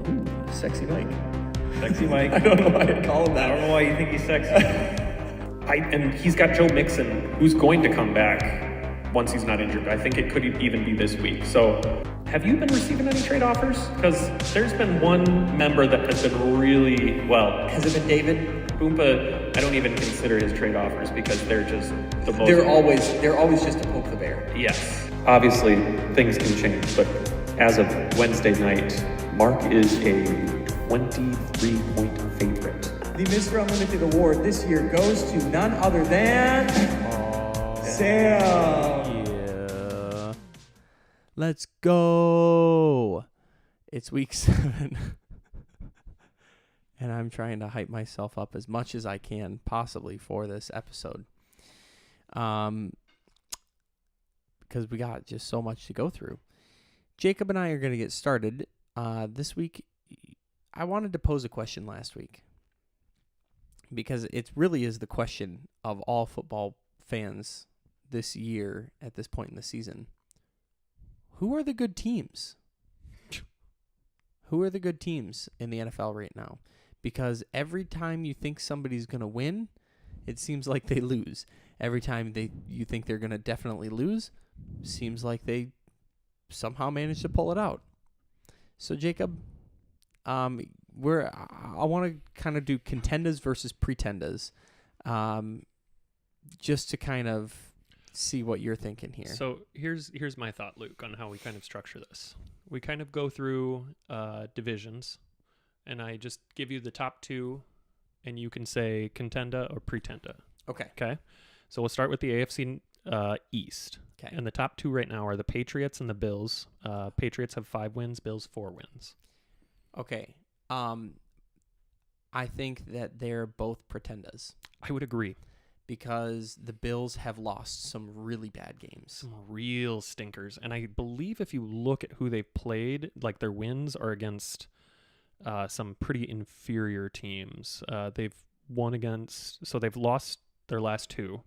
Ooh, sexy Mike. Sexy Mike. I don't know why I call him I that. don't know why you think he's sexy. And he's got Joe Mixon, who's going to come back once he's not injured. I think it could even be this week. So, have you been receiving any trade offers? Because there's been one member that has been really, well, Has it been David? Boompa, I don't even consider his trade offers because they're just the most... They're always just to poke the bear. Yes. Obviously, things can change, but as of Wednesday night, Mark is a 23-point favorite. The Mr. Unlimited award this year goes to none other than Sam. Yeah. Let's go. It's week 7. And I'm trying to hype myself up as much as I can possibly for this episode. Because we got just so much to go through. Jacob and I are going to get started. This week, I wanted to pose a question last week. Because it really is the question of all football fans this year at this point in the season. Who are the good teams? Who are the good teams in the NFL right now? Because every time you think somebody's going to win, it seems like they lose. Every time you think they're going to definitely lose, seems like they somehow manage to pull it out. So, Jacob, I want to kind of do contenders versus pretenders, just to kind of see what you're thinking here. So here's my thought, Luke, on how we kind of structure this. We kind of go through divisions, and I just give you the top two, and you can say contender or pretender. Okay. Okay? So we'll start with the AFC East. Okay. And the top two right now are the Patriots and the Bills. Patriots have 5 wins, Bills 4 wins. Okay. I think that they're both pretenders I would agree. because the Bills have lost some really bad games. Some real stinkers. And I believe if you look at who they've played, like their wins are against some pretty inferior teams. They've lost their last 2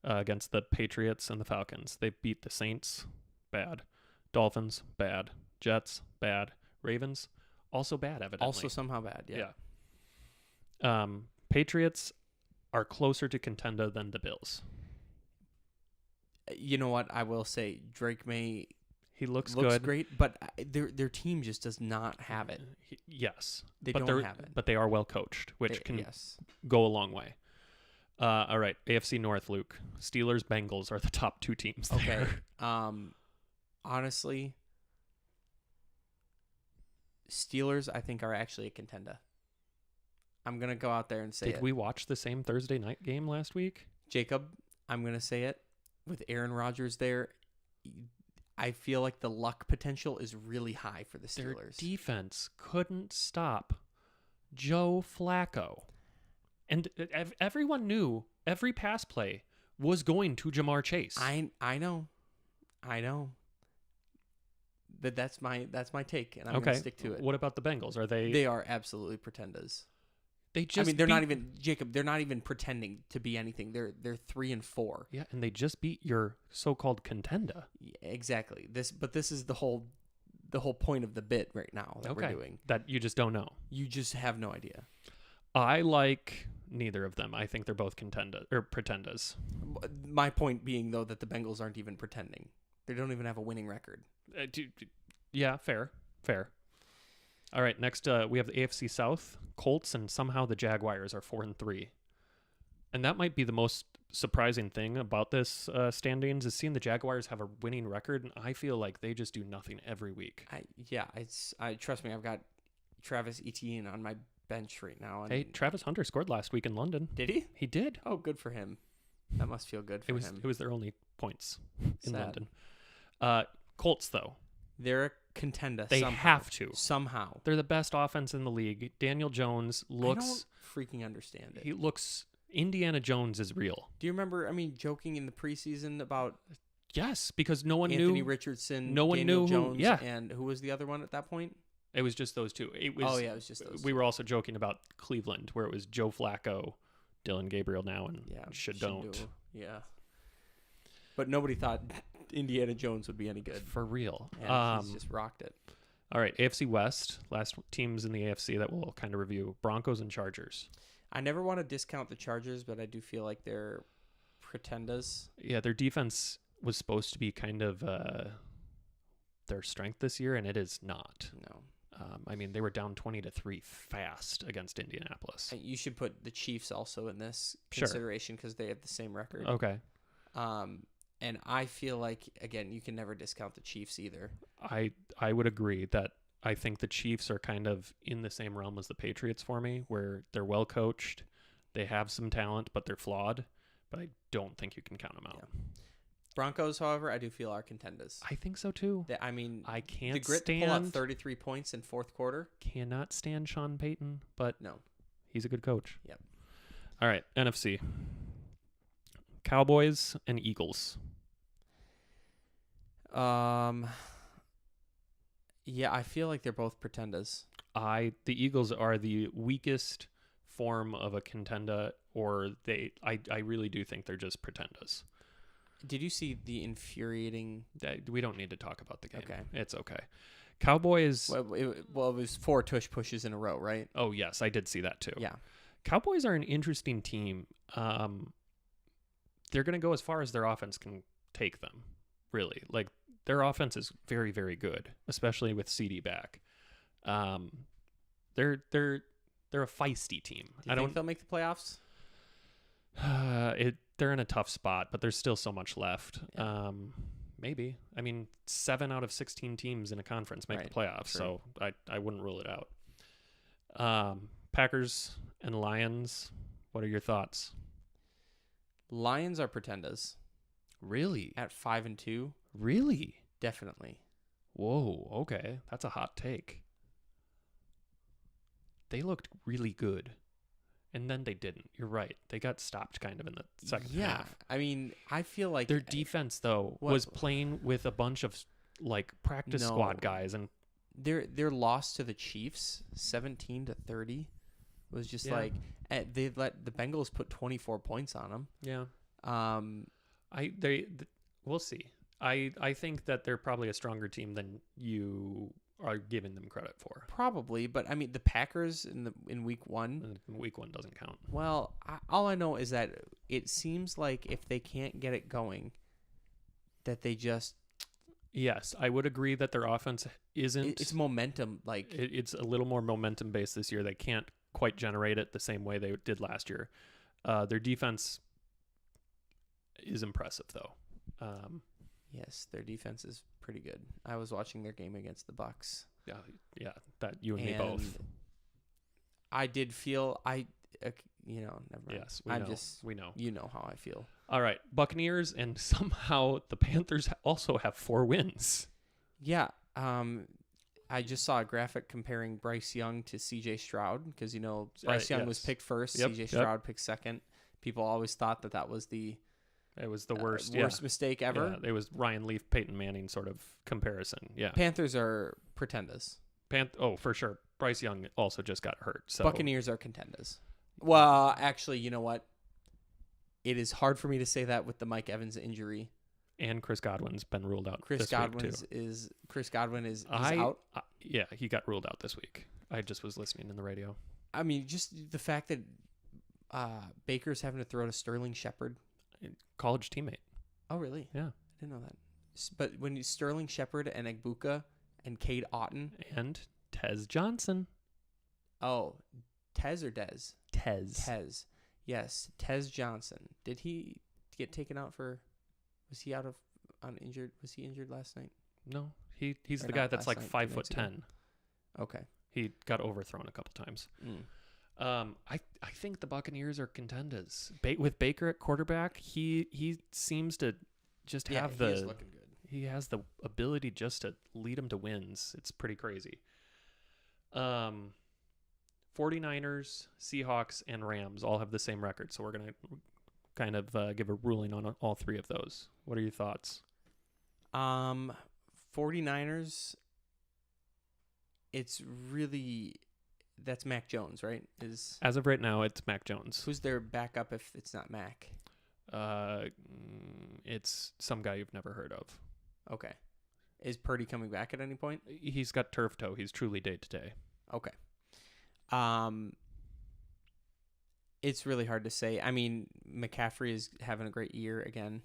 against the Patriots and the Falcons. They beat the Saints, bad. Dolphins, bad. Jets, bad. Ravens, also bad, evidently. Also somehow bad, yeah. Patriots are closer to contender than the Bills. You know what? I will say Drake May He looks looks good. great, but their team just does not have it. Yes. They but don't have it. But they are well coached, which can Yes. go a long way. All right, AFC North, Luke. Steelers, Bengals are the top 2 teams Okay. there. Honestly, Steelers, I think, are actually a contender. I'm going to go out there and say Did we watch the same Thursday night game last week? Jacob, I'm going to say it. With Aaron Rodgers there, I feel like the luck potential is really high for the Their Steelers. defense couldn't stop Joe Flacco. And everyone knew every pass play was going to Jamar Chase. I know. But that's my take, and I'm going to stick to it. What about the Bengals? Are they? They are absolutely pretenders. They just. I mean, they're not even Jacob. They're not even pretending to be anything. They're 3-4. Yeah, and they just beat your so-called contender. Yeah, exactly. This is the whole point of the bit right now that we're doing. That you just don't know. You just have no idea. I like neither of them. I think they're both pretenders. My point being, though, that the Bengals aren't even pretending. They don't even have a winning record. Yeah, fair. All right, next we have the AFC South, Colts, and somehow the Jaguars are 4-3. And that might be the most surprising thing about this standings is seeing the Jaguars have a winning record, and I feel like they just do nothing every week. I trust me. I've got Travis Etienne on my bench right now. And Hey, Travis Hunter scored last week in London. did he? He did. Oh, good for him. That must feel good for him. It was their only points in Sad. London. Colts, though. They're a contender. They somehow. have to. Somehow. They're the best offense in the league. Daniel Jones looks... I don't freaking understand it. He looks... Indiana Jones is real. Do you remember, joking in the preseason about Yes, because no one Anthony knew... Richardson, no one Daniel knew who- Jones, yeah. and who was the other one at that point? It was just those two. It was, it was just those We two. were also joking about Cleveland, where it was Joe Flacco, Dylan Gabriel now, and Shadone. Yeah. But nobody thought Indiana Jones would be any good. For real. And he's just rocked it. All right, AFC West. Last teams in the AFC that we'll kind of review: Broncos and Chargers. I never want to discount the Chargers, but I do feel like they're pretenders. Yeah, their defense was supposed to be kind of their strength this year, and it is not. No. I mean, they were down 20-3 fast against Indianapolis. You should put the Chiefs also in this Sure. consideration because they have the same record. Okay. And I feel like, again, you can never discount the Chiefs either. I would agree that I think the Chiefs are kind of in the same realm as the Patriots for me, where they're well coached, they have some talent, but they're flawed. But I don't think you can count them out. Yeah. Broncos, however, I do feel are contenders. I think so too. I mean, I can't the grit to pull out stand. 33 points in fourth quarter. Cannot stand Sean Payton, but No. he's a good coach. Yep. All right, NFC. Cowboys and Eagles. Yeah, I feel like they're both pretenders. The Eagles are the weakest form of a contender, or I really do think they're just pretenders. Did you see the infuriating? We don't need to talk about the game. Okay. It's okay. Cowboys. Well, it was 4 tush pushes in a row, right? Oh yes, I did see that too. Yeah. Cowboys are an interesting team. They're going to go as far as their offense can take them. Really, like their offense is very, very good, especially with CD back. They're a feisty team. Do you think they'll make the playoffs? They're in a tough spot, but there's still so much left. Yeah. Maybe. I mean, 7 out of 16 teams in a conference make the playoffs, True. so I wouldn't rule it out. Packers and Lions. What are your thoughts? Lions are pretenders Really? at 5-2. Really? Definitely. Whoa. Okay, that's a hot take. They looked really good. And then they didn't. You're right. They got stopped kind of in the second half. I mean, I feel like Their defense, though, was playing with a bunch of like practice squad guys, and their loss to the Chiefs, 17-30, was just like they let the Bengals put 24 points on them. yeah. We'll see. I think that they're probably a stronger team than you are giving them credit for. Probably, but I mean the Packers in week 1. And week 1 doesn't count. Well, all I know is that it seems like if they can't get it going, that they just Yes, I would agree that their offense isn't. it's momentum. Like It's a little more momentum based this year. They can't quite generate it the same way they did last year. Their defense is impressive, though. yes, their defense is pretty good. I was watching their game against the Bucks. Yeah, that you and me both. I did feel never mind. Yes, we know. You know how I feel. All right, Buccaneers, and somehow the Panthers also have 4 wins. Yeah. I just saw a graphic comparing Bryce Young to C.J. Stroud because Bryce Young was picked first, Yep, C.J. Stroud picked second. People always thought that was the It was the worst mistake ever. Yeah, it was Ryan Leaf, Peyton Manning sort of comparison. Yeah, Panthers are pretenders. For sure. Bryce Young also just got hurt. So Buccaneers are contenders. Well, actually, you know what? It is hard for me to say that with the Mike Evans injury. And Chris Godwin's been ruled out. Chris this Godwin week too. Chris Godwin is out. Yeah, he got ruled out this week. I just was listening in the radio. I mean, just the fact that Baker's having to throw to Sterling Shepard. College teammate. Oh, really? Yeah. I didn't know that. But when Sterling Shepard and Egbuka and Cade Otton. And Tez Johnson. Oh, Tez or Dez? Tez. Tez. Yes, Tez Johnson. Did he get taken out was he injured? Was he injured last night? No, he's Or the guy not that's last like night, 5'10". Okay. He got overthrown a couple times. I think the Buccaneers are contenders. With Baker at quarterback, he seems to just have he is looking good. He has the ability just to lead them to wins. It's pretty crazy. 49ers, Seahawks, and Rams all have the same record, so we're going to kind of give a ruling on all 3 of those. What are your thoughts? 49ers, it's really... That's Mac Jones, right? As of right now, it's Mac Jones. Who's their backup if it's not Mac? It's some guy you've never heard of. Okay. Is Purdy coming back at any point? He's got turf toe. He's truly day to day. Okay. It's really hard to say. I mean, McCaffrey is having a great year again.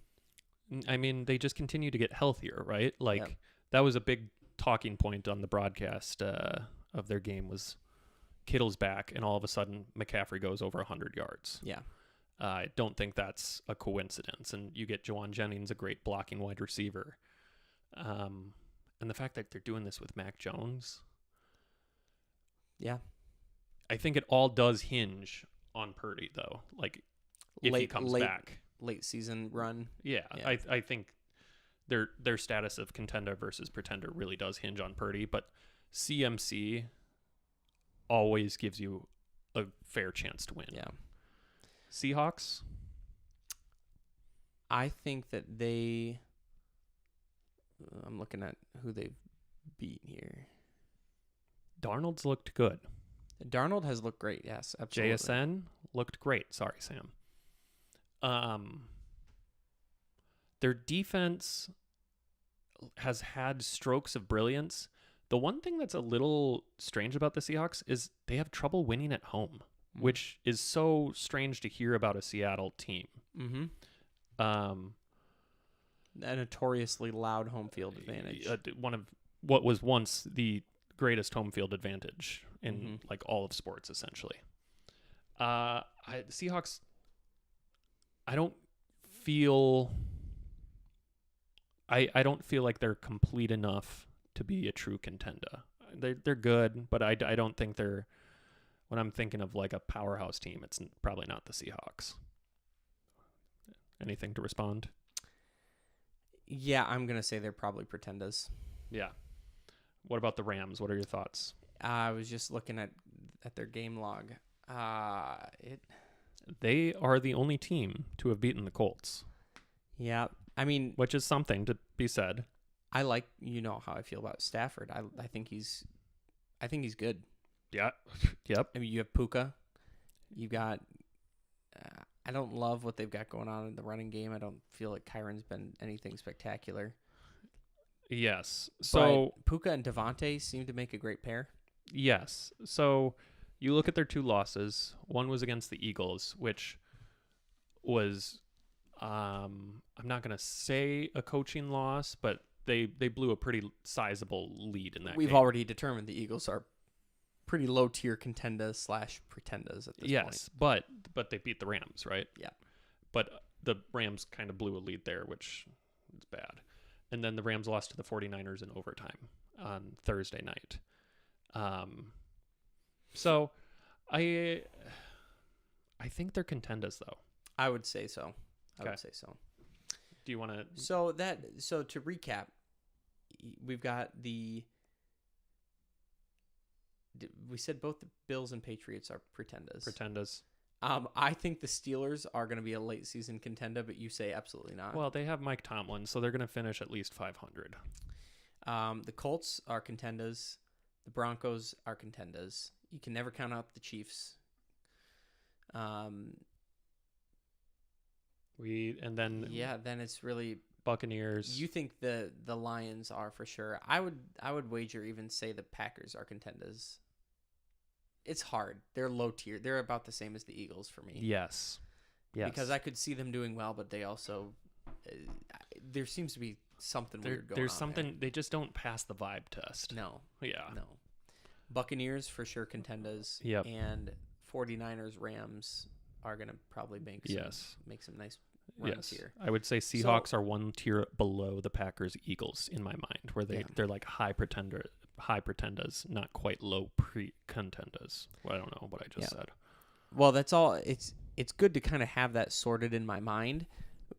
I mean, they just continue to get healthier, right? Like Yep. that was a big talking point on the broadcast of their game was Kittle's back, and all of a sudden McCaffrey goes over 100 yards. Yeah. I don't think that's a coincidence. And you get Jawan Jennings, a great blocking wide receiver. And the fact that they're doing this with Mac Jones, Yeah. I think it all does hinge on Purdy, though. Like, if he comes back. Late season run. Yeah, Yeah. I think their status of contender versus pretender really does hinge on Purdy. But CMC always gives you a fair chance to win. Yeah. Seahawks, I think that I'm looking at who they've beat here. Darnold's looked good. Darnold has looked great. Yes, absolutely. JSN looked great. Sorry, Sam. Their defense has had strokes of brilliance. The one thing that's a little strange about the Seahawks is they have trouble winning at home, which is so strange to hear about a Seattle team. Mm-hmm. A notoriously loud home field advantage. One of what was once the greatest home field advantage in like all of sports, essentially. Seahawks, I don't feel like they're complete enough to be a true contender. They're good, but I don't think they're. When I'm thinking of like a powerhouse team, it's probably not the Seahawks. Anything to respond? Yeah, I'm gonna say they're probably pretenders. Yeah. What about the Rams? What are your thoughts? I was just looking at their game log. They are the only team to have beaten the Colts, Yeah, I mean, which is something to be said. I like how I feel about Stafford. I think he's good. Yeah. Yep. I mean, you have Puka. You got. I don't love what they've got going on in the running game. I don't feel like Kyron's been anything spectacular. Yes. So But Puka and Devontae seem to make a great pair. yes. So you look at their two losses. One was against the Eagles, which was I'm not going to say a coaching loss, but they blew a pretty sizable lead in that We've game. already determined the Eagles are pretty low tier contenders / pretenders at this point. Yes, but they beat the Rams, right? Yeah. But the Rams kind of blew a lead there, which is bad. And then the Rams lost to the 49ers in overtime on Thursday night. So I think they're contenders, though. I would say so. I Okay. would say so. Do you want to? So to recap, we've got we said both the Bills and Patriots are pretenders. Pretenders. I think the Steelers are going to be a late season contender, but you say absolutely not. Well, they have Mike Tomlin, so they're going to finish at least 500. The Colts are contenders. The Broncos are contenders. You can never count out the Chiefs. Then Then it's really. Buccaneers. You think the Lions are for sure. I would wager even say the Packers are contenders. It's hard. They're low tier. They're about the same as the Eagles for me. Yes. Because I could see them doing well, but they also there seems to be something weird going there's on. something they just don't pass the vibe test. No. Yeah. No. Buccaneers for sure contenders. Yep. And 49ers Rams are going to probably make some nice runs here. I would say Seahawks are one tier below the Packers Eagles in my mind, where they're like high pretenders, not quite low contenders. Well, I don't know what I just said. Well, that's all. It's good to kind of have that sorted in my mind.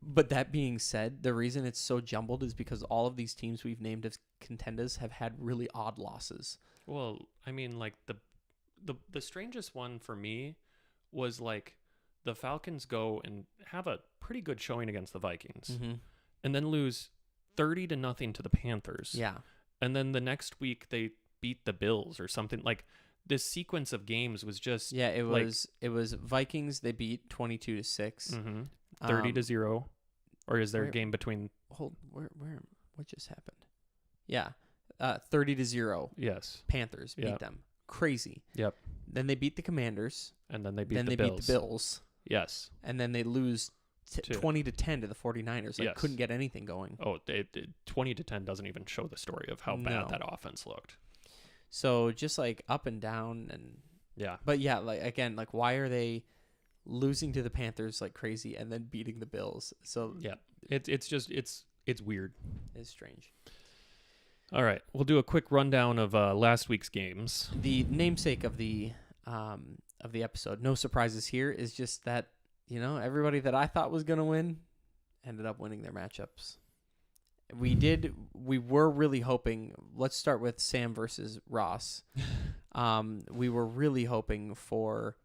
But that being said, the reason it's so jumbled is because all of these teams we've named as contenders have had really odd losses. Well, I mean, like the strangest one for me was like the Falcons go and have a pretty good showing against the Vikings, and then lose 30-0 to the Panthers. Yeah. And then the next week they beat the Bills or something. Like this sequence of games was just it was Vikings. They beat 22-6. 30-0, or is there a game between? Hold, where what just happened? Yeah. 30-0. Yes. Panthers beat Yep. them. Crazy. Yep. Then they beat the Commanders. And then they beat Then the they Bills. beat the Bills. Yes. And then they lose Two. 20-10 to the 49ers. Like, Yes. couldn't get anything going. Oh, 20-10 doesn't even show the story of how No. bad that offense looked. So just like up and down. Yeah. But yeah, like again, like why are they losing to the Panthers like crazy and then beating the Bills? So Yeah. It's weird. it's strange. All right. We'll do a quick rundown of last week's games. The namesake of the episode, no surprises here, is just that, everybody that I thought was going to win ended up winning their matchups. We were really hoping, let's start with Sam versus Ross. We were really hoping for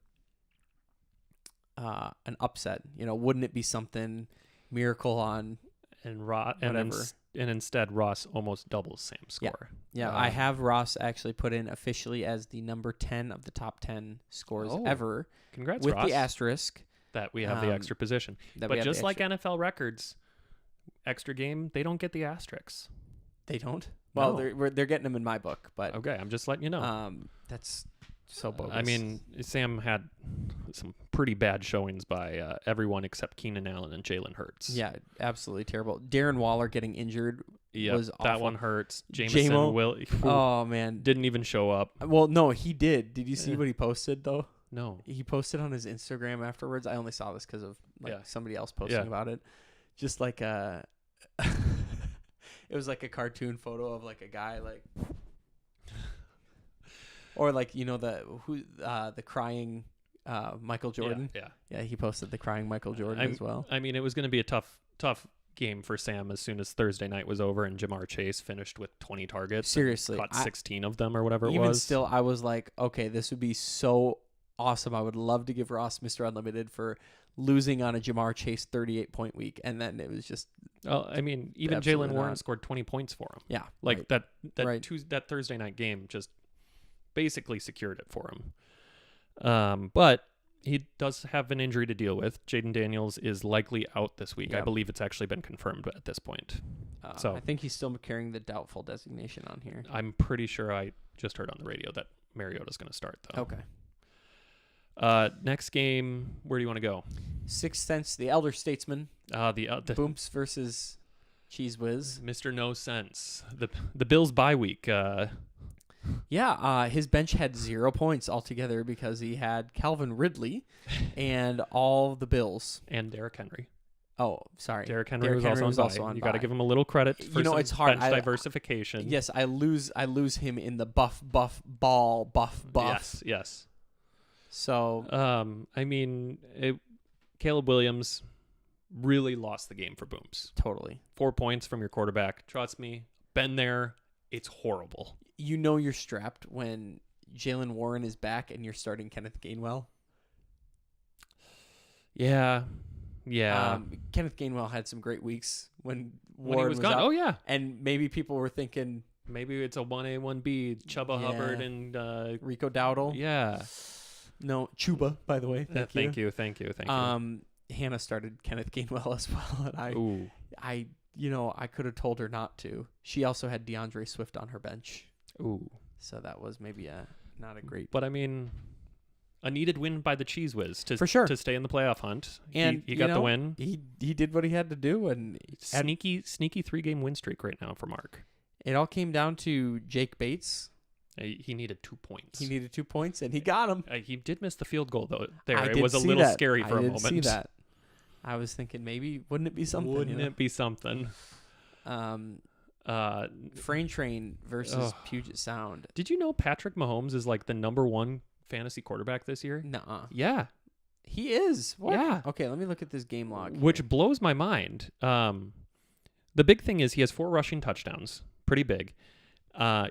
an upset. Wouldn't it be something miracle on And whatever. And instead Ross almost doubles Sam's score. Yeah, I have Ross actually put in officially as the number 10 of the top 10 scores Oh, ever, Congrats, with Ross. the asterisk. That we have the extra position. that we But have just the like NFL records, extra game, they don't get the asterisks. they don't. Well, No. they're getting them in my book, but Okay, I'm just letting you know. that's so bogus. I mean, Sam had some pretty bad showings by everyone except Keenan Allen and Jalen Hurts. yeah, absolutely terrible. Darren Waller getting injured Yep, was that awful. one hurts. Jamo? Jameson Oh man. didn't even show up. Well, no, he did. Did you see Eh. what he posted though? No. He posted on his Instagram afterwards. I only saw this because of Yeah. somebody else posting Yeah. about it. Just like a, it was like a cartoon photo of like a guy like, or like the crying Michael Jordan. Yeah. Yeah, he posted the crying Michael Jordan as well. I mean, it was going to be a tough game for Sam as soon as Thursday night was over and Jamar Chase finished with 20 targets. Seriously, Caught 16 of them or whatever it even was. still, I was like, okay, this would be so awesome. I would love to give Ross Mr. Unlimited for losing on a Jamar Chase 38-point week, and then it was just I mean, even Absolutely Jalen Warren not. scored 20 points for him. yeah, Like right. that Right. that Thursday night game just basically secured it for him. But he does have an injury to deal with. Jaden Daniels is likely out this week. I Yep. believe it's actually been confirmed at this point. So- I think he's still carrying the doubtful designation on here. I'm pretty sure I just heard on the radio that Mariota's going to start though. Okay. Next game, where do you want to go? Sixth Sense, the Elder Statesman, The Boomps versus Cheese Whiz. Mr. No Sense. The Bills bye week. Yeah, his bench had 0 points altogether because he had Calvin Ridley and all the Bills. And Derrick Henry. Oh, sorry. Derrick Henry Derrick was also on bye. You got to give him a little credit for You know, some it's hard. bench diversification. Yes, I lose him in the buff ball. Yes. So I mean, Caleb Williams really lost the game for Booms. totally. 4 points from your quarterback. Trust me, been there. It's horrible. You know you're strapped when Jalen Warren is back and you're starting Kenneth Gainwell. Yeah. Kenneth Gainwell had some great weeks when When Warren he was gone. out, Oh, yeah. and maybe people were thinking Maybe it's a 1A, 1B. Chuba Yeah. Hubbard and Rico Dowdle. yeah. No, Chuba, by the way. Thank you. Hannah started Kenneth Gainwell as well, and Ooh. I could have told her not to. She also had DeAndre Swift on her bench, Ooh. so that was maybe not a great. But I mean, a needed win by the Cheese Whiz to For sure. to stay in the playoff hunt. And he got the win. He did what he had to do, and Sneaky 3-game win streak right now for Mark. it all came down to Jake Bates. He needed 2 points. He needed 2 points, and he got them. He did miss the field goal though. There, I it did was a see little that. scary for I a did moment. See that? I was thinking maybe wouldn't it be something? Wouldn't it be something? Frame Train versus Ugh. Puget Sound. Did you know Patrick Mahomes is like the number 1 fantasy quarterback this year? Nuh-uh. Yeah, He is. What? Yeah. Okay, let me look at this game log. which blows my mind. The big thing is he has 4 rushing touchdowns, pretty big.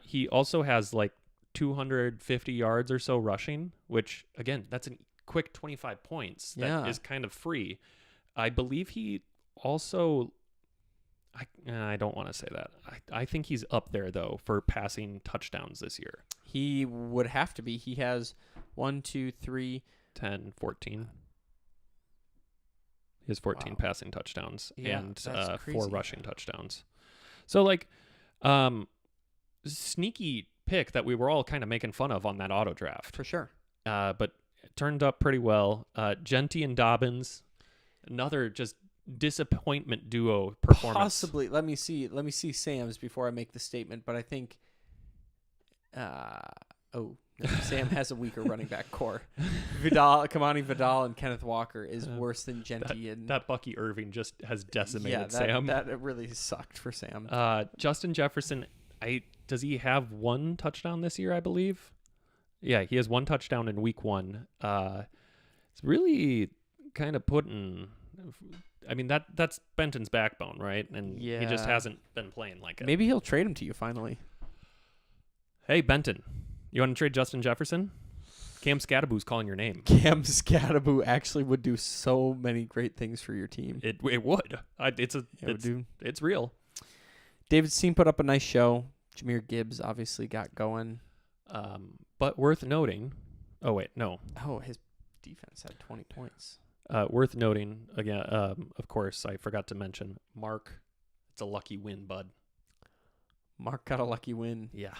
He also has like 250 yards or so rushing, which again, that's a quick 25 points. That is Yeah. kind of free. I believe he also. I don't want to say that. I think he's up there though for passing touchdowns this year. He would have to be. He has 1, 2, 3. 10, 14. He has 14 Wow. passing touchdowns Yeah, and that's 4 crazy. rushing touchdowns. So like, sneaky pick that we were all kind of making fun of on that auto draft. For sure. But it turned up pretty well. Genty and Dobbins, another just disappointment duo performance. Possibly. Let me see Sam's before I make the statement, but I think Sam has a weaker running back core. Kamani Vidal and Kenneth Walker is worse than Genty and That Bucky Irving just has decimated Sam. That really sucked for Sam. Justin Jefferson, does he have one touchdown this year, I believe? Yeah, he has one touchdown in week 1. It's really kind of putting... I mean, that's Benton's backbone, right? And he just hasn't been playing like it. Maybe he'll trade him to you finally. Hey, Benton, you want to trade Justin Jefferson? Cam Scadaboo's calling your name. Cam Scadaboo actually would do so many great things for your team. It would. It's real. David Steen put up a nice show. Jahmyr Gibbs obviously got going. But worth noting. Oh, wait, no. Oh, his defense had 20 points. Worth noting, again, of course, I forgot to mention Mark. It's a lucky win, bud. Mark got a lucky win. Yeah.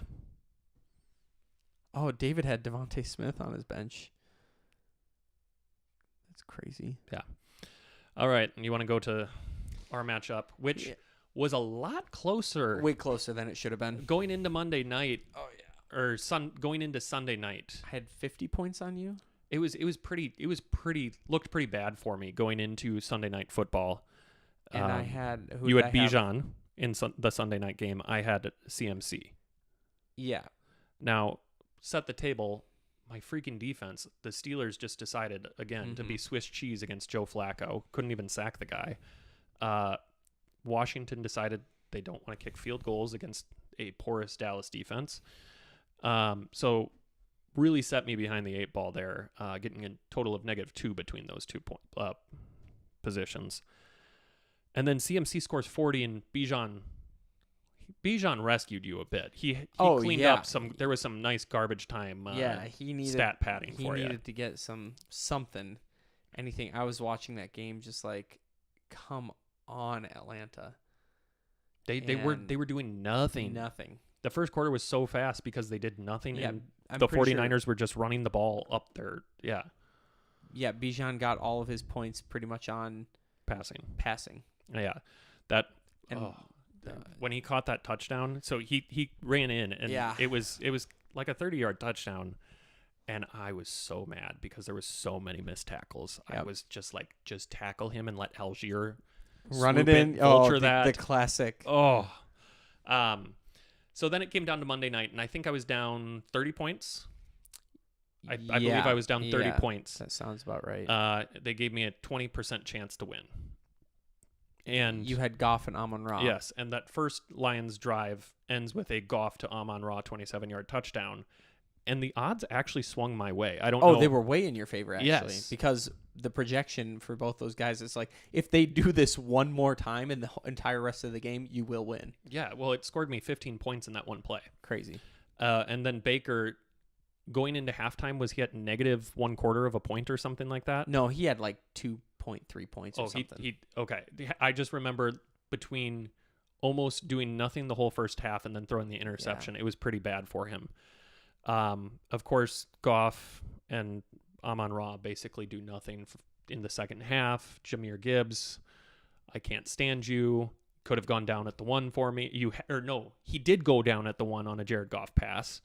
Oh, David had Devontae Smith on his bench. That's crazy. Yeah. All right. You want to go to our matchup, which was a lot closer. Way closer than it should have been. Going into Monday night. Oh, yeah. Or going into Sunday night. I had 50 points on you. It looked pretty bad for me going into Sunday night football. And I had you had Bijan in the Sunday night game. I had CMC. Yeah. Now, set the table. My freaking defense. The Steelers just decided again to be Swiss cheese against Joe Flacco. Couldn't even sack the guy. Washington decided they don't want to kick field goals against a porous Dallas defense. So really set me behind the 8 ball there, getting a total of -2 between those 2 positions. And then CMC scores 40, and Bijan rescued you a bit. He cleaned up some. There was some nice garbage time. He needed stat padding for you. He needed to get something, anything. I was watching that game, just like, come on, Atlanta. They were doing nothing. Nothing. The first quarter was so fast because they did nothing, and I'm the pretty 49ers were just running the ball up there. Yeah. Yeah, Bijan got all of his points pretty much on passing. Yeah. That when he caught that touchdown, so he ran in, and it was like a 30-yard touchdown, and I was so mad because there was so many missed tackles. Yep. I was just like, just tackle him and let Algier run it in. Vulture that. The classic. So then it came down to Monday night, and I think I was down 30 points. I believe I was down 30 points. That sounds about right. They gave me a 20% chance to win. And you had Goff and Amon-Ra. Yes, and that first Lions drive ends with a Goff to Amon-Ra 27-yard touchdown. And the odds actually swung my way. I don't know. Oh, they were way in your favor, actually. Yes. Because the projection for both those guys is like, if they do this one more time in the entire rest of the game, you will win. Yeah, well, it scored me 15 points in that one play. Crazy. And then Baker, going into halftime, was he at -1/4 of a point or something like that? No, he had like 2.3 points or something. Okay. I just remember between almost doing nothing the whole first half and then throwing the interception, it was pretty bad for him. Of course, Goff and Amon-Ra basically do nothing in the second half. Jahmyr Gibbs, I can't stand you. Could have gone down at the 1 for me. He did go down at the 1 on a Jared Goff pass.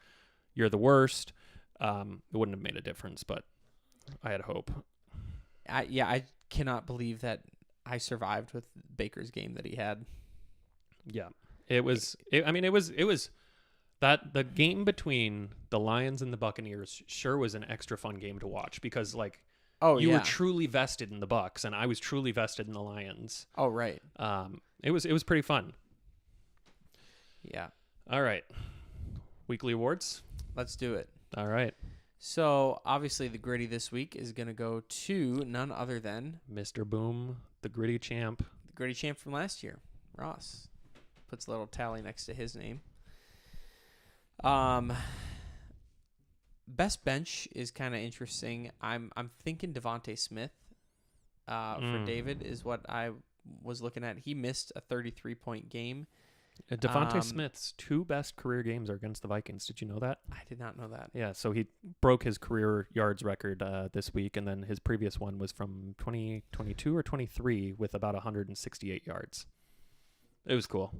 You're the worst. It wouldn't have made a difference, but I had hope. I cannot believe that I survived with Baker's game that he had. Yeah, it was that the game between the Lions and the Buccaneers sure was an extra fun game to watch because you were truly vested in the Bucs and I was truly vested in the Lions. Oh, right. It was pretty fun. Yeah. All right. Weekly awards. Let's do it. All right. So, obviously, the gritty this week is going to go to none other than Mr. Boom, the gritty champ. The gritty champ from last year, Ross. Puts a little tally next to his name. Best bench is kind of interesting. I'm thinking Devontae Smith for David is what I was looking at. He missed a 33-point game. Devontae Smith's 2 best career games are against the Vikings. Did you know that? I did not know that. Yeah, so he broke his career yards record this week, and then his previous one was from 2022 or 23 with about 168 yards. It was cool.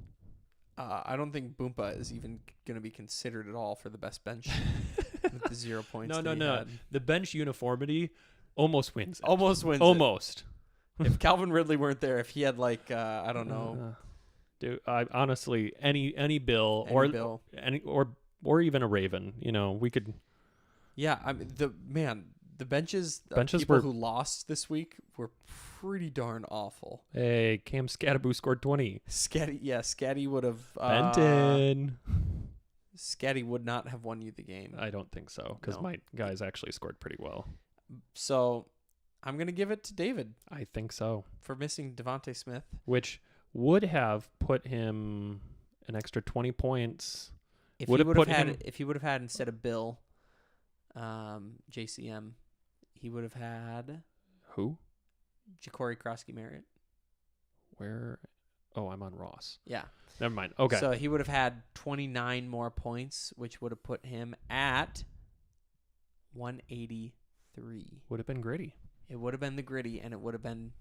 I don't think Boompa is even going to be considered at all for the best bench with the 0 points. No, that he had. The bench uniformity almost wins. Almost wins. Almost. If Calvin Ridley weren't there, if he had like I don't know, Dude, I honestly any Bill any Bill. or even a Raven, we could. Yeah, I mean the benches Benches people were- who lost this week were pretty darn awful. Hey, Cam Scatterboo scored 20. Scatty would have Benton. Scatty would not have won you the game. I don't think so, because No. my guys actually scored pretty well. So I'm gonna give it to David I think so. for missing Devontae Smith. Which would have put him an extra 20 points. If Would he have would have put had him- if he would have had instead of Bill, JCM, he would have had Who? Ja'Cory Krosky Merritt. Where? Oh, I'm on Ross. Yeah. Never mind. Okay. So he would have had 29 more points, which would have put him at 183. would have been gritty. It would have been the gritty, and it would have been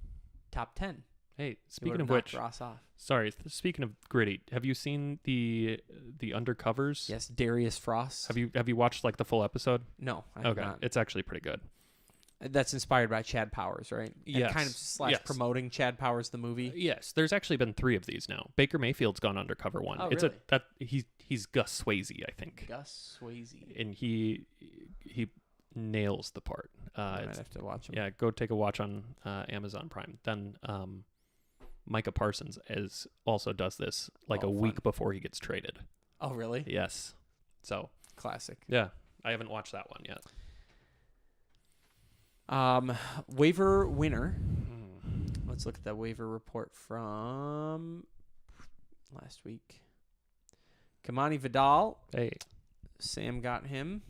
top 10. Hey, It speaking would of have knocked which, Ross off. sorry. Speaking of gritty, have you seen the undercovers? Yes, Darius Frost. Have you watched like the full episode? No, I have Okay, not. it's actually pretty good. That's inspired by Chad Powers, right? And Yes. kind of slash Yes. promoting Chad Powers the movie. Yes, there's actually been 3 of these now. Baker Mayfield's gone undercover one. Oh, It's really? he's Gus Swayze, I think, Gus Swayze. and he nails the part. I might It's- have to watch him. yeah, go take a watch on Amazon Prime. Then Micah Parsons also does this like Oh, a fun. week before he gets traded. Oh, really? Yes. So Classic. yeah, I haven't watched that one yet. Waiver winner. Let's look at that waiver report from last week. Kamani Vidal. Hey, Sam got him.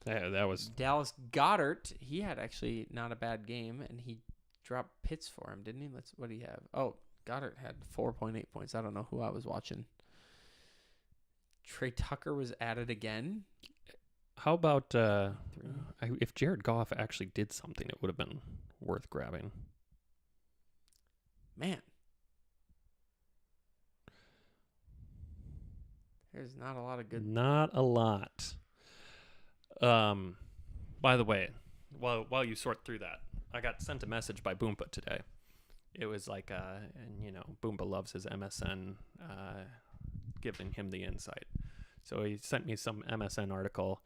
that was Dallas Goddard. He had actually not a bad game, and he dropped Pitts for him, didn't he? What do you have? Oh, Goddard had 4.8 points. I don't know who I was watching. Trey Tucker was added again. how about 3. if Jared Goff actually did something, it would have been worth grabbing. Man. There's not a lot of good. Not a lot. By the way, while you sort through that, I got sent a message by Boompa today. It was like, and Boompa loves his MSN, giving him the insight. So he sent me some MSN article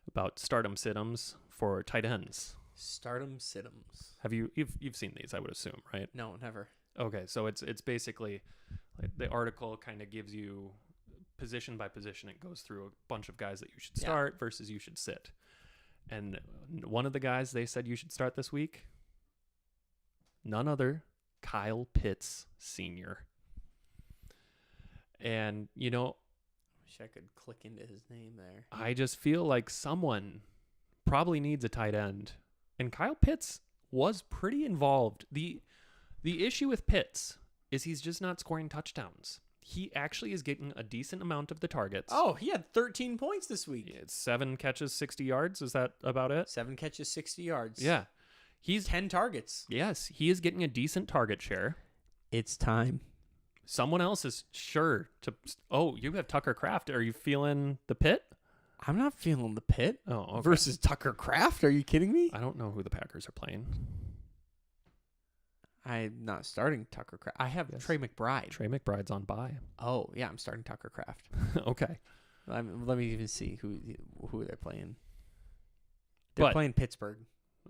about stardom situms for tight ends. Stardom Situms. Have you've seen these? I would assume, right? No, never. Okay, so it's basically like the article kind of gives you position by position. It goes through a bunch of guys that you should Yeah. start versus you should sit. And one of the guys they said you should start this week, none other, Kyle Pitts Sr. And Wish I could click into his name there. I just feel like someone probably needs a tight end. And Kyle Pitts was pretty involved. The issue with Pitts is he's just not scoring touchdowns. He actually is getting a decent amount of the targets. Oh, he had 13 points this week. It's 7 catches, 60 yards. Is that about it? 7 catches, 60 yards. Yeah. He's 10 targets. Yes, he is getting a decent target share. It's time. Someone else is sure to. Oh, you have Tucker Kraft. Are you feeling the pit? I'm not feeling the pit. Oh, okay. Versus Tucker Kraft. Are you kidding me? I don't know who the Packers are playing. I'm not starting Tucker Kraft. I have Yes. Trey McBride. Trey McBride's on bye. Oh, yeah, I'm starting Tucker Kraft. Okay. Let me even see who they're playing. They're But- playing Pittsburgh.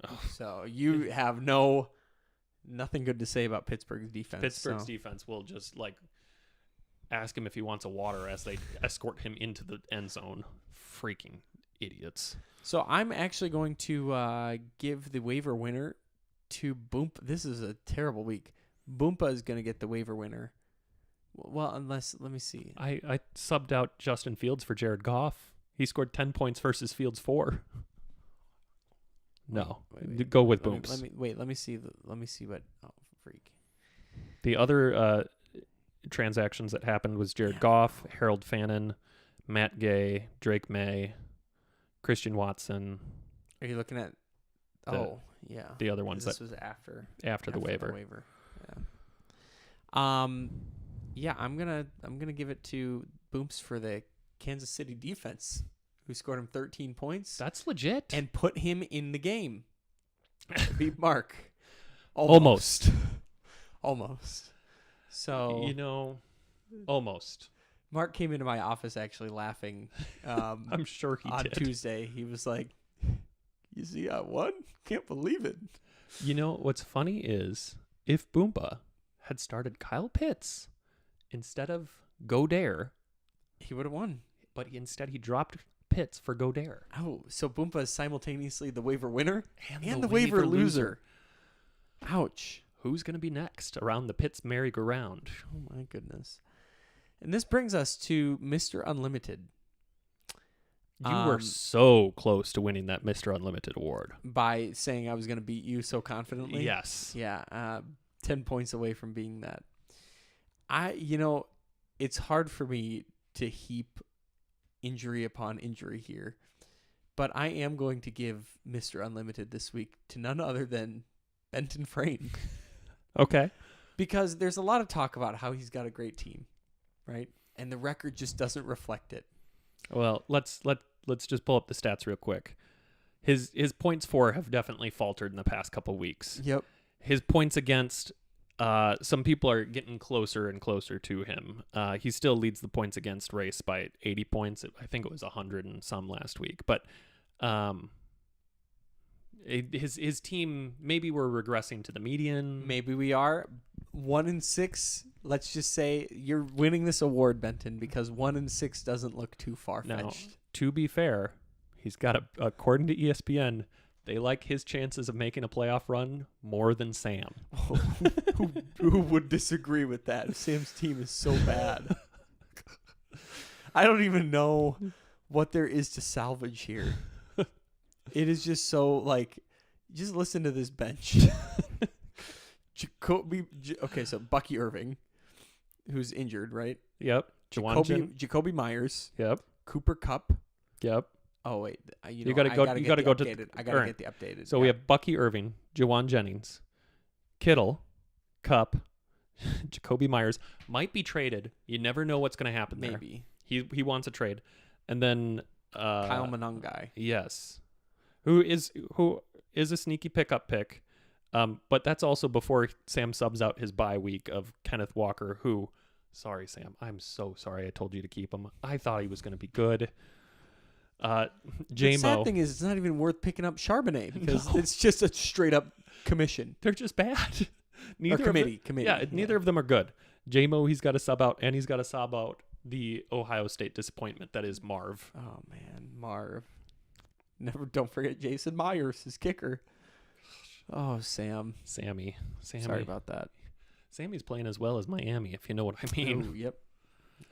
Oh, So you have nothing good to say about Pittsburgh's defense. Pittsburgh's so. defense will just ask him if he wants a water as they escort him into the end zone. Freaking idiots. So I'm actually going to give the waiver winner to Boompa. This is a terrible week. Boompa is going to get the waiver winner. Well, let me see. I subbed out Justin Fields for Jared Goff. He scored 10 points versus Fields 4. No, Wait. go with Let Booms. me see. Let me see what. Oh, freak. The other transactions that happened was Jared Goff, Harold Fannin, Matt Gay, Drake May, Christian Watson. Are you looking at? The- Yeah. The other ones This that was after the waiver. Yeah. Yeah, I'm gonna give it to Booms for the Kansas City defense, who scored him 13 points That's legit. and put him in the game. Beat Mark. Almost. Almost. So Almost. Mark came into my office actually laughing. I'm sure he on did. Tuesday, he was like, "You see, I won. Can't believe it." What's funny is if Boomba had started Kyle Pitts instead of Godare, He would have won. but instead he dropped Pitts for Godare. Oh, so Boompa is simultaneously the waiver winner And the waiver loser. Ouch. Who's going to be next around the Pitts merry-go-round? Oh my goodness. And this brings us to Mr. Unlimited. You were Um, so close to winning that Mr. Unlimited award. By saying I was going to beat you so confidently. Yes. Yeah, 10 points away from being that. It's hard for me to heap injury upon injury here, but I am going to give Mr. Unlimited this week to none other than Benton Frayne, Okay. because there's a lot of talk about how he's got a great team, right? And the record just doesn't reflect it. Well, let's just pull up the stats real quick. His points for have definitely faltered in the past couple weeks. Yep. His points against, some people are getting closer and closer to him. He still leads the points against race by 80 points. I think it was 100 and some last week. But his team, maybe we're regressing to the median. Maybe we are 1-6. Let's just say you're winning this award, Benton, because 1-6 doesn't look too far Now, fetched. to be fair, he's got according to ESPN, they like his chances of making a playoff run more than Sam. Who would disagree with that? Sam's team is so bad. I don't even know what there is to salvage here. It is just so just listen to this bench. So Bucky Irving, who's injured, right? Yep. Jacoby Myers, Yep. Cooper Kupp. Yep. Oh wait, You gotta go to I gotta get the updated. So we have Bucky Irving, Jawan Jennings, Kittle, Cup, Jacoby Myers might be traded. You never know what's going to happen there. maybe He wants a trade, and then Kyle Monangai. Yes, who is a sneaky pickup pick, but that's also before Sam subs out his bye week of Kenneth Walker. Who, sorry Sam, I'm so sorry I told you to keep him. I thought he was going to be good. The JMO. sad thing is, it's not even worth picking up Charbonnet because No. it's just a straight up commission. They're just bad. Or committee. Yeah, neither of them are good. JMO, he's got to sub out, and he's got to sub out the Ohio State disappointment that is Marv. Oh man, Marv. Don't forget Jason Myers, his kicker. Oh, Sam. Sammy. Sorry about that. Sammy's playing as well as Miami, if you know what I mean. Oh, yep.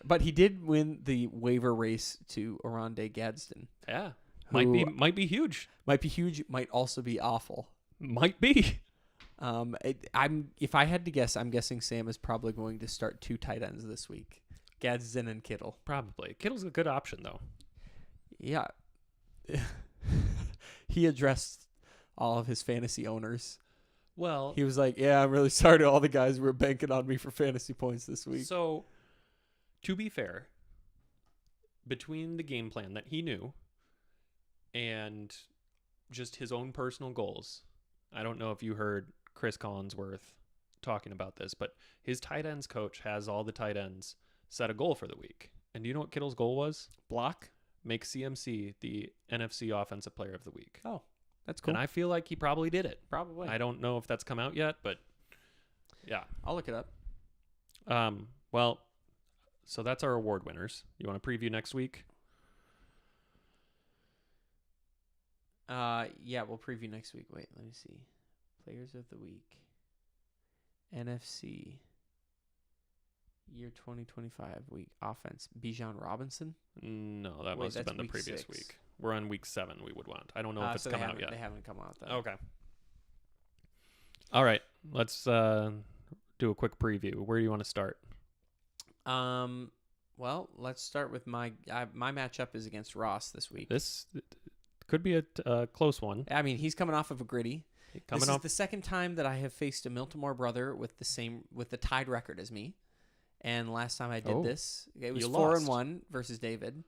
But he did win the waiver race to Oronde Gadsden. Yeah. Who Might be huge. might be huge, might also be awful. Might be. If I had to guess, I'm guessing Sam is probably going to start 2 tight ends this week, Gadsden and Kittle. Probably. Kittle's a good option, though. Yeah. He addressed all of his fantasy owners. Well, He was like, "Yeah, I'm really sorry to all the guys who were banking on me for fantasy points this week." so to be fair, between the game plan that he knew and just his own personal goals, I don't know if you heard Chris Collinsworth talking about this, but his tight ends coach has all the tight ends set a goal for the week. And do you know what Kittle's goal was? Block. Make CMC the NFC Offensive Player of the Week. Oh, that's cool. And I feel like he probably did it. Probably. I don't know if that's come out yet, but yeah. I'll look it up. Well, so that's our award winners. You want to preview next week? Yeah, we'll preview next week. Wait, let me see. Players of the week. NFC. Year 2025 week offense. Bijan Robinson. No, that Wait, must have that's been the week previous 6. week. We're on week 7. We would want. I don't know if it's So come out yet. They haven't come out then. Okay. All right. Let's do a quick preview. Where do you want to start? Well, let's start with my matchup is against Ross this week. This could be a close one. I mean, he's coming off of a gritty. Coming This off is the second time that I have faced a Miltimore brother with the tied record as me. And last time I did this, it was You 4-1 versus David,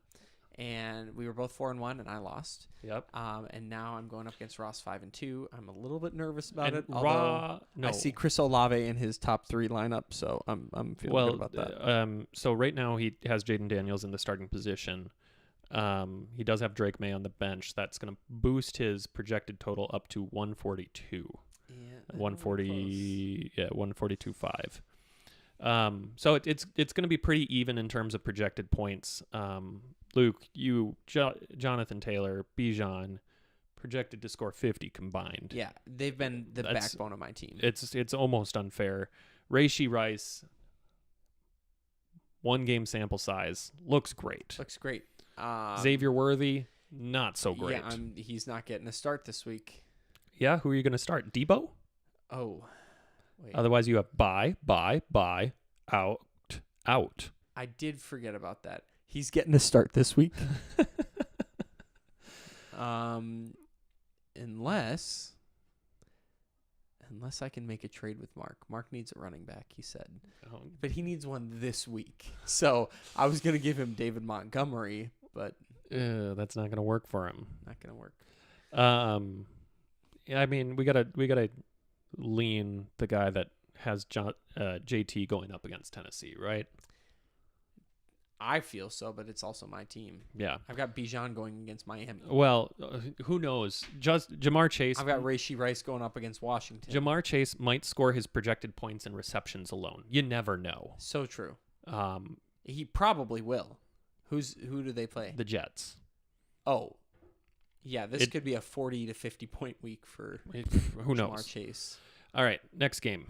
and we were both 4-1, and I lost. Yep. And now I'm going up against Ross 5-2. I'm a little bit nervous about And it. Although no. I see Chris Olave in his top 3 lineup, so I'm feeling good about that. So right now he has Jaden Daniels in the starting position. He does have Drake May on the bench. That's going to boost his projected total up to 142. Yeah, 140. Yeah, 142.5. So it's going to be pretty even in terms of projected points. Luke, Jonathan Taylor, Bijan, projected to score 50 combined. Yeah, they've been the backbone of my team. It's almost unfair. Rashee Rice, 1 game sample size, looks great. Looks great. Xavier Worthy, not so great. Yeah, he's not getting a start this week. Yeah, who are you going to start? Debo? Oh, wait. Otherwise, you have buy, out. I did forget about that. He's getting a start this week. Unless I can make a trade with Mark. Mark needs a running back, he said. Oh, But he needs one this week. So I was going to give him David Montgomery, but that's not going to work for him. not going to work. Yeah, I mean, we gotta lean the guy that has JT going up against Tennessee, right? I feel so, but it's also my team. Yeah. I've got Bijan going against Miami. Well, who knows? Just Jamar Chase. I've got Rashee Rice going up against Washington. Jamar Chase might score his projected points and receptions alone. You never know. So true. Um, He probably will. Who do they play? the Jets. Oh. Yeah, this could be a 40 to 50 point week for Who Jamar knows? Chase. All right, next game.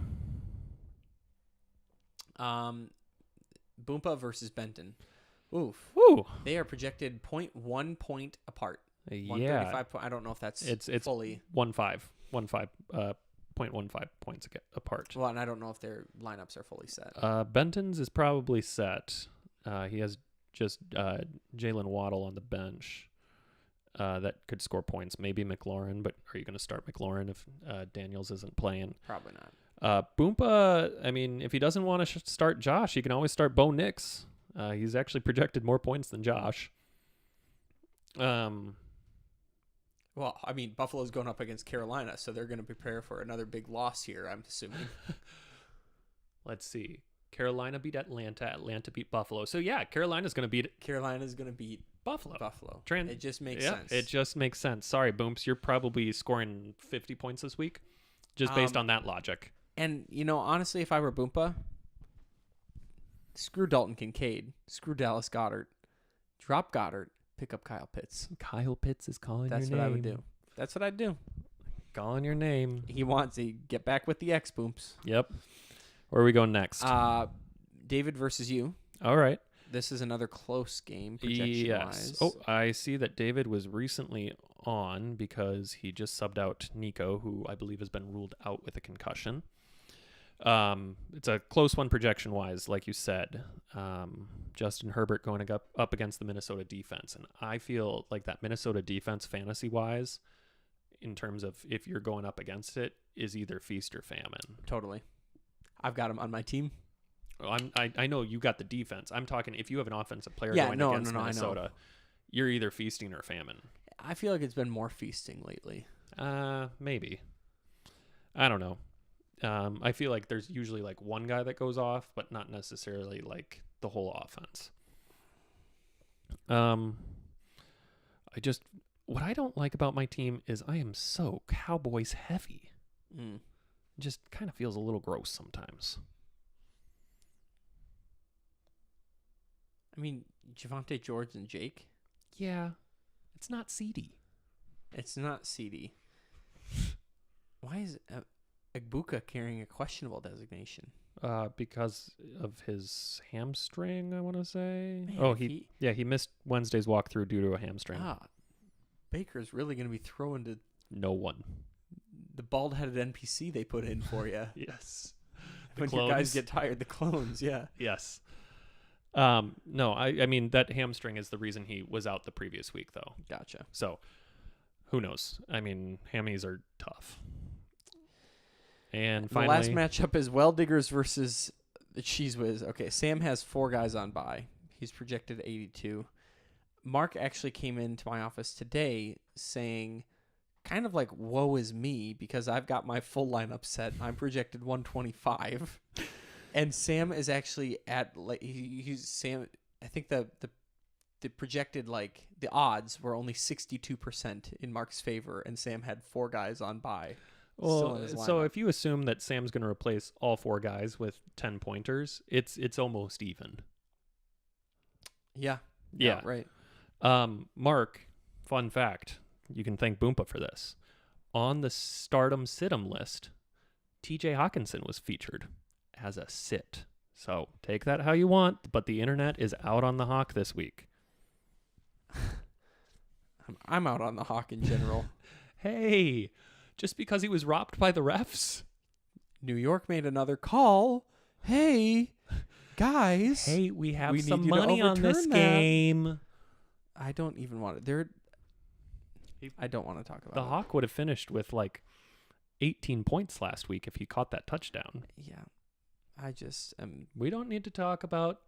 Boompa versus Benton. Oof. Woo. They are projected 0.1 point apart. Yeah. 135 I don't know if that's It's fully. 0.15 points apart. Well, and I don't know if their lineups are fully set. Benton's is probably set. He has just Jalen Waddle on the bench that could score points. Maybe McLaurin, but are you going to start McLaurin if Daniels isn't playing? Probably not. Boompa, I mean, if he doesn't want to start Josh, he can always start Bo Nix. He's actually projected more points than Josh. Well, I mean, Buffalo's going up against Carolina, so they're going to prepare for another big loss here, I'm assuming. Let's see. Carolina beat Atlanta. Atlanta beat Buffalo. So, yeah, Carolina's going to beat Carolina's going to beat Buffalo. It just makes sense. It just makes sense. Sorry, Booms. You're probably scoring 50 points this week just based on that logic. And, honestly, if I were Boompa, screw Dalton Kincaid, screw Dallas Goedert, drop Goddard, pick up Kyle Pitts. Kyle Pitts is calling That's your what name. I would do. That's what I'd do. Calling your name. He wants to get back with the X Booms. Yep. Where are we going next? David versus you. All right. This is another close game, projection-wise. Oh, I see that David was recently on because he just subbed out Nico, who I believe has been ruled out with a concussion. It's a close one projection-wise, like you said. Justin Herbert going up against the Minnesota defense. And I feel like that Minnesota defense, fantasy-wise, in terms of if you're going up against it, is either feast or famine. Totally. I've got him on my team. I know you got the defense. I'm talking if you have an offensive player going against Minnesota, you're either feasting or famine. I feel like it's been more feasting lately. Maybe. I don't know. I feel like there's usually like one guy that goes off, but not necessarily like the whole offense. What I don't like about my team is I am so Cowboys heavy. It just kind of feels a little gross sometimes. I mean, Javonte George and Jake. Yeah, it's not CD. It's not CD. Why is Egbuka carrying a questionable designation? Because of his hamstring, I want to say. Man, he missed Wednesday's walkthrough due to a hamstring. Baker's really going to be throwing to No one. the bald-headed NPC they put in for you. Yes. When your guys get tired, the clones, yeah. Yes. No, I mean that hamstring is the reason he was out the previous week, though. Gotcha. So who knows? I mean, hammies are tough. And The finally, last matchup is Well Diggers versus the Cheese Whiz. Okay, Sam has 4 guys on bye. He's projected 82. Mark actually came into my office today saying, kind of like, woe is me, because I've got my full lineup set. I'm projected 125. And Sam is actually at, like, he's Sam, I think the projected, like, the odds were only 62% in Mark's favor, and Sam had 4 guys on bye. Still in his so lineup. if you assume that Sam's going to replace all 4 guys with 10 pointers, it's almost even. Yeah. Yeah. Right. Mark, fun fact, you can thank Boompa for this. On the Stardom Situm list, TJ Hawkinson was featured as a sit. So take that how you want, but the internet is out on the Hawk this week. I'm out on the Hawk in general. Hey, just because he was robbed by the refs? New York made another call. Hey, guys. Hey, we have we some need you to money on this overturn that. game. I don't even want it. I don't want to talk about The it. Hawk would have finished with like 18 points last week if he caught that touchdown. Yeah. I just am. We don't need to talk about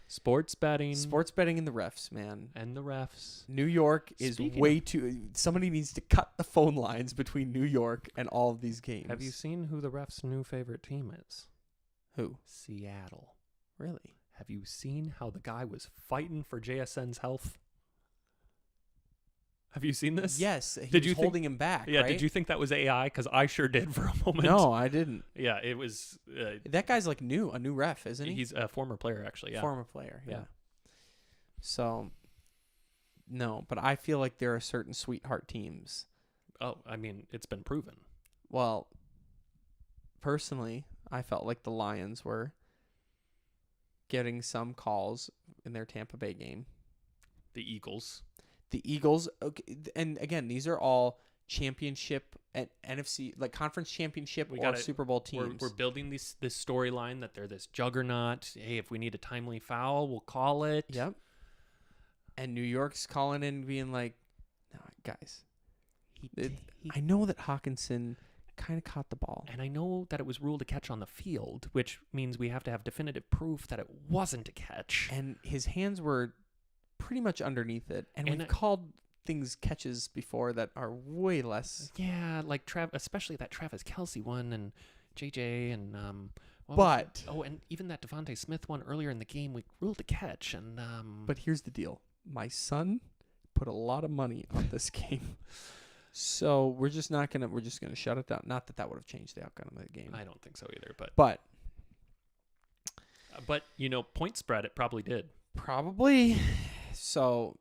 sports betting Sports betting and the refs, man. and the refs. New York is Speaking way too. Somebody needs to cut the phone lines between New York and all of these games. Have you seen who the refs' new favorite team is? Who? Seattle. Really? Have you seen how the guy was fighting for JSN's health? Have you seen this? Yes. He Did was you think- holding him back? Yeah, right? did you think that was AI? Because I sure did for a moment. No, I didn't. Yeah, it was. That guy's like a new ref, isn't he? He's a former player, actually. Yeah. Former player, yeah. Yeah. So, no, but I feel like there are certain sweetheart teams. Oh, I mean, it's been proven. Well, personally, I felt like the Lions were getting some calls in their Tampa Bay game. The Eagles. The Eagles, okay, and again, these are all championship and NFC, like conference championship We or gotta- Super Bowl teams. We're building this storyline that they're this juggernaut. Hey, if we need a timely foul, we'll call it. Yep. And New York's calling in, being like, "No, guys, I know that Hawkinson kind of caught the ball. And I know that it was ruled a catch on the field, which means we have to have definitive proof that it wasn't a catch. And his hands were pretty much underneath it. And And we've called things catches before that are way less. Yeah, like especially that Travis Kelce one and JJ and what was But it? And even that Devontae Smith one earlier in the game, we ruled a catch. And but here's the deal. My son put a lot of money on this game. So we're just gonna shut it down. Not that that would have changed the outcome of the game. I don't think so either. But point spread, it probably did. probably. So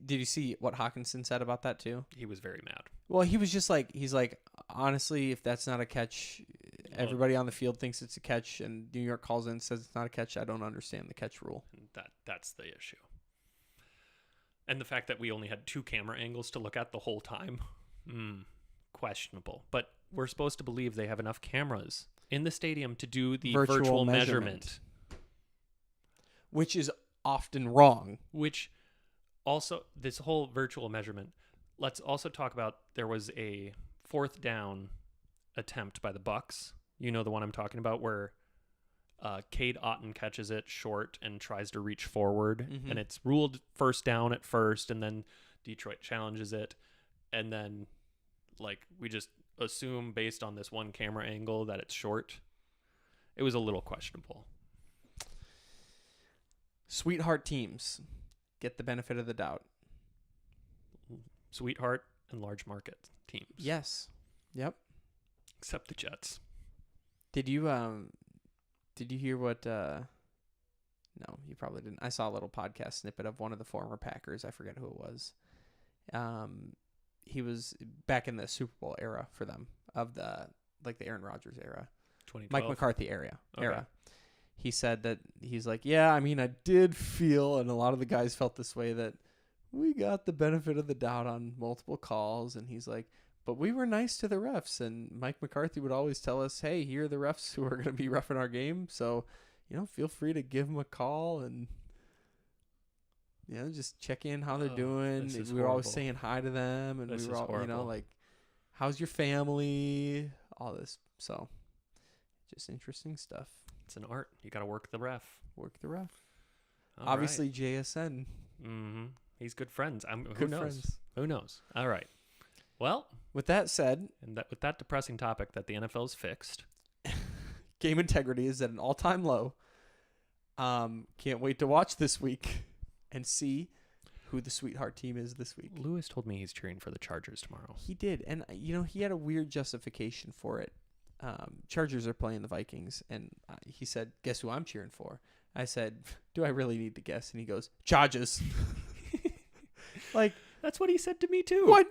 did you see what Hawkinson said about that too? He was very mad. Well, he's like, honestly, if that's not a catch, everybody on the field thinks it's a catch, and New York calls in and says it's not a catch. I don't understand the catch rule. And that's the issue. And the fact that we only had 2 camera angles to look at the whole time, questionable. But we're supposed to believe they have enough cameras in the stadium to do the virtual measurement. Which is often wrong. Which also, this whole virtual measurement, let's also talk about, there was a 4th down attempt by the Bucks. You know the one I'm talking about, where Cade Otton catches it short and tries to reach forward, and it's ruled first down at first, and then Detroit challenges it, and then like we just assume based on this one camera angle that it's short. It was a little questionable. Sweetheart teams get the benefit of the doubt. Sweetheart and large market teams. Yes. Yep. Except the Jets. Did you hear what no, you probably didn't. I saw a little podcast snippet of one of the former Packers. I forget who it was. He was back in the Super Bowl era for them, of the Aaron Rodgers era. 2012. Mike McCarthy era. Okay. He said that he's like, yeah, I mean, I did feel, and a lot of the guys felt this way, that we got the benefit of the doubt on multiple calls. And he's like, but we were nice to the refs. And Mike McCarthy would always tell us, hey, here are the refs who are going to be roughing our game. So, feel free to give them a call. And just check in how they're Oh, doing. this is We were always horrible. saying hi to them, and This we were is all, horrible. like, how's your family? All this. So, just interesting stuff. It's an art. You got to work the ref. Work the ref. All Obviously, JSN. Mm-hmm. He's good friends. Who Good knows? friends. Who knows? All right. Well, With that said, and with that depressing topic that the NFL's fixed, game integrity is at an all-time low. Can't wait to watch this week and see who the sweetheart team is this week. Lewis told me he's cheering for the Chargers tomorrow. He did, and he had a weird justification for it. Chargers are playing the Vikings, and he said, "Guess who I'm cheering for?" I said, "Do I really need to guess?" And he goes, "Chargers." Like, That's what he said to me too. what?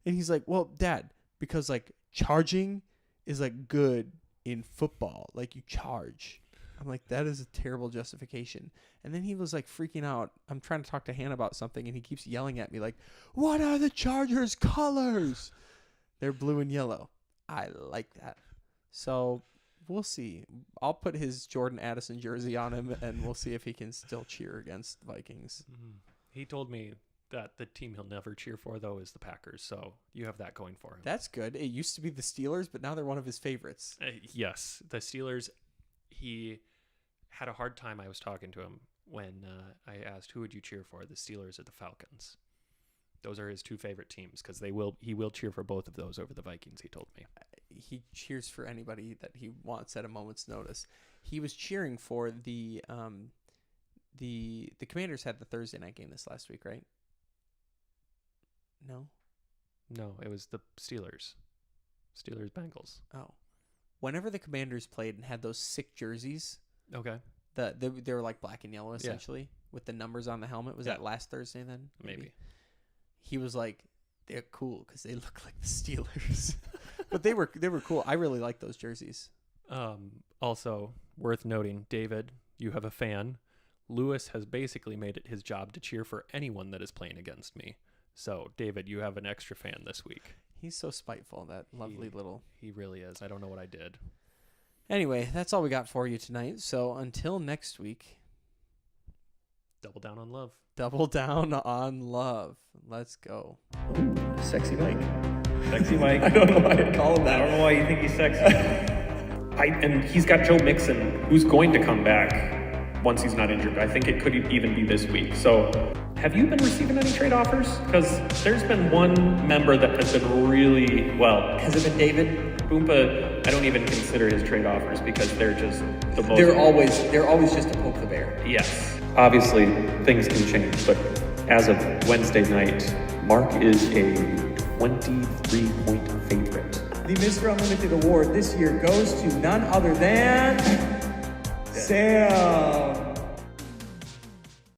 And he's like, "Well, Dad, because like charging is like good in football, like you charge." I'm like, that is a terrible justification. And then he was like freaking out. I'm trying to talk to Hannah about something, and he keeps yelling at me like, "What are the Chargers' colors?" They're blue and yellow. I like that. So we'll see. I'll put his Jordan Addison jersey on him, and we'll see if he can still cheer against the Vikings. He told me that the team he'll never cheer for, though, is the Packers. So you have that going for him. That's good. It used to be the Steelers, but now they're one of his favorites. Yes, the Steelers. He had a hard time. I was talking to him when I asked, "Who would you cheer for, the Steelers or the Falcons?" Those are his two favorite teams because he will cheer for both of those over the Vikings. He told me. He cheers for anybody that he wants at a moment's notice. He was cheering for the Commanders had the Thursday night game this last week, right? No. No, it was the Steelers. Steelers Bengals. Oh. Whenever the Commanders played and had those sick jerseys, Okay. they were like black and yellow essentially with the numbers on the helmet. Was Yeah. that last Thursday then? Maybe. He was like, they're cool because they look like the Steelers. But they were cool. I really like those jerseys. Also, worth noting, David, you have a fan. Lewis has basically made it his job to cheer for anyone that is playing against me. So, David, you have an extra fan this week. He's so spiteful, that lovely little... He really is. I don't know what I did. Anyway, that's all we got for you tonight. So until next week, Double down on love. double down on love. Let's go. Sexy Mike. Sexy Mike. I don't know why I call him that. I don't know why you think he's sexy. And he's got Joe Mixon, who's going to come back once he's not injured. I think it could even be this week. So, have you been receiving any trade offers? Because there's been one member that has been really, well, Has it been David? Boompa, I don't even consider his trade offers because they're just the most... They're always just to poke the bear. Yes. Obviously, things can change, but as of Wednesday night, Mark is a 23-point favorite. The Mr. Unlimited award this year goes to none other than Sam.